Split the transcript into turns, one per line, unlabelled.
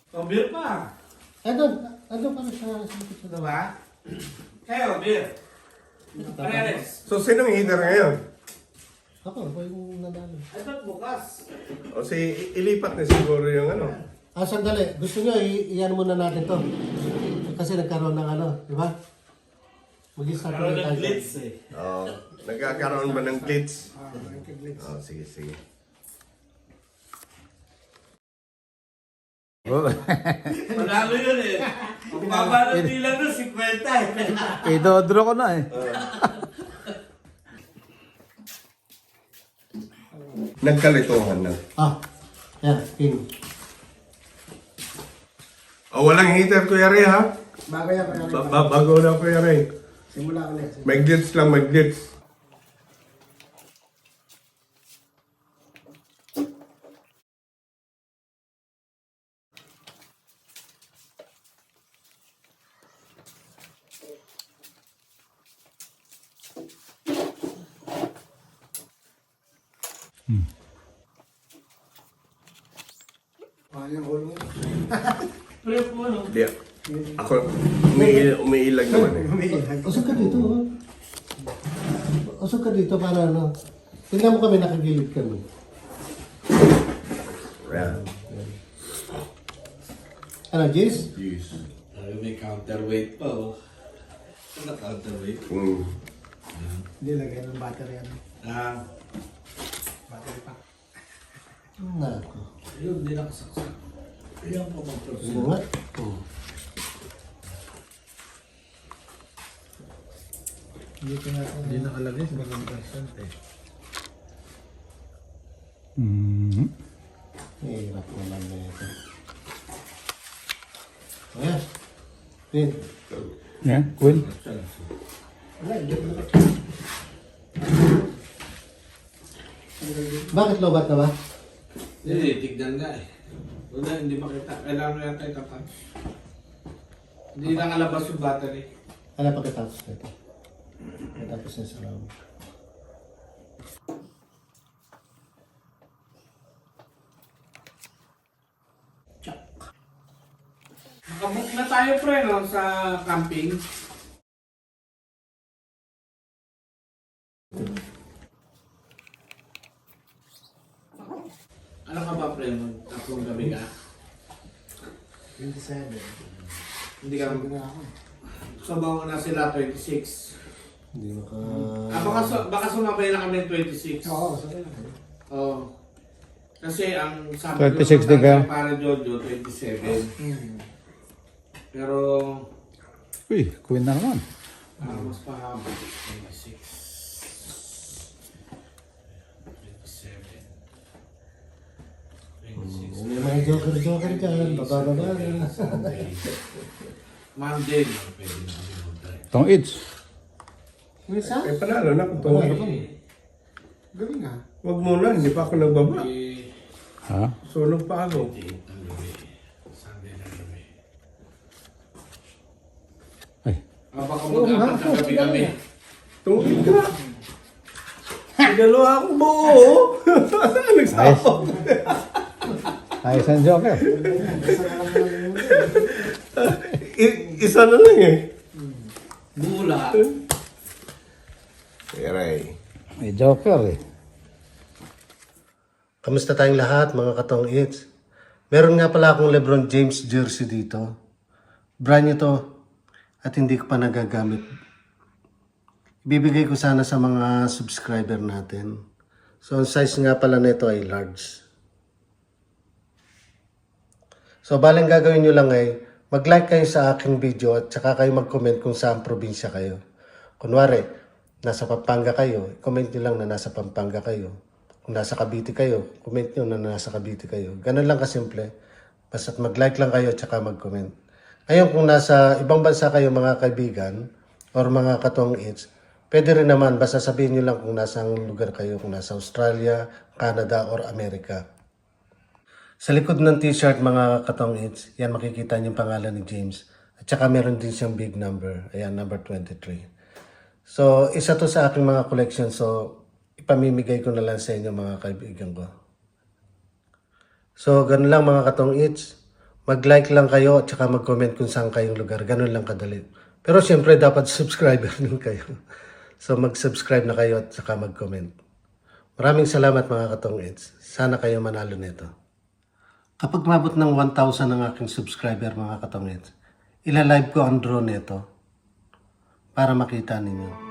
Oh, beer pa.
Ano pa siya sa
Diba? Kayo, beer. Pareres.
So, sinong hitter ngayon?
Ako yung nanalo.
Ay, ba't bukas?
O ilipat na siguro yung ano.
Sandali. Gusto nyo, iyan muna natin to. Kasi nagkaroon ng ano, di ba? Mag-start
Karoon
na
ng
tayo.
blitz eh.
Nagkakaroon ba ng glitch? Sige, sige.
Manalo yun eh. Ang baba ng bilang nun, 50 eh.
Idodro ko na eh.
Nagkalituhan na.
Yan, king.
Walang hitter, Kuya Ray, ha?
Bago yan,
Bago na, Kuya Ray.
simula ulit.
May glitch lang, may glitch.
Yung ulo mo.
Pero po ano?
Di, ako, umiilag naman eh.
Usog ka dito. Usog ka dito para ano. Tingnan mo kami, nakagilid kami.
Yan.
Ano, Jace?
Yes.
Ay, may counterweight pa oh. Ano counterweight?
Hindi, lagyan ng battery yan.
Ah,
Battery pa.
Nako.
yun, hindi nakasaksak. Ayan po mag-proceed.
Ano nga?
Hindi nakalagay sa bagong version eh.
Hirap naman na ito. Ayan. Pin.
Yan, Queen.
Bakit lobat na ba?
Hindi, tignan nga eh. Wala, hindi makita. Kailangan mo yata itapan. Hindi nakalabas yung battery.
Ano pagkatapos nito? Pagkatapos na sa loob.
Nakabook na tayo pre no, sa camping. Ano ka ba pre? Tatlong gabi ka?
27.
Hindi ka
Sabi na ako.
sabaw na sila 26.
Hindi maka...
Baka sumabay na kami ng 26.
Oo, sabi na.
Oo. Kasi ang sabi
26 din kayo?
para Jojo, 27. Pero,
Uy, Queen na naman.
mas pahaba. 26. 27. 26.
May mga joker dyan. Bababa na.
Monday, pwede na kami mag-drive.
Tong It's.
Minsan?
Panalo na kung tawag.
Galing nga.
Huwag muna, hindi pa ako nagbaba.
Ha?
Sunog pa ako.
28 ang gabi. Sunday na gabi.
Ay.
Baka mag-apat na gabi kami.
Tungkol ka. Dalawa akong buo. Nagsapag.
Ayos ang Joker.
Isa na lang eh.
Mula.
Aray.
May Joker eh.
Kamusta tayong lahat mga katong It's? Meron nga pala akong LeBron James jersey dito. Brand new to at hindi ko pa nagagamit. Ibibigay ko sana sa mga subscriber natin. So ang size nga pala nito ay large. So baling gagawin nyo lang ay mag-like kayo sa aking video at saka kayo mag-comment kung saan probinsya kayo. Kunwari, nasa Pampanga kayo, comment nyo lang na nasa Pampanga kayo. Kung nasa Cavite kayo, comment nyo na nasa Cavite kayo. Ganun lang kasimple. Basta't mag-like lang kayo at saka mag-comment. Ngayon kung nasa ibang bansa kayo mga kaibigan or mga katong It's, pwede rin naman basta sabihin nyo lang kung nasang lugar kayo, kung nasa Australia, Canada or America. Sa likod ng t-shirt mga katong It's, yan makikita niyo yung pangalan ni James. At saka meron din siyang big number. Ayan, number 23. So, isa to sa aking mga collection. So, ipamimigay ko na lang sa inyo mga kaibigan ko. So, ganun lang mga katong eats. Mag-like lang kayo at saka mag-comment kung saan kayong lugar. Ganun lang kadali. Pero siyempre dapat subscriber din kayo. So, mag-subscribe na kayo at saka mag-comment. Maraming salamat mga katong eats. Sana kayo manalo nito. Kapag mabot ng 1,000 ang aking subscriber mga katong eats, ilalive ko ang drone nito para makita ninyo.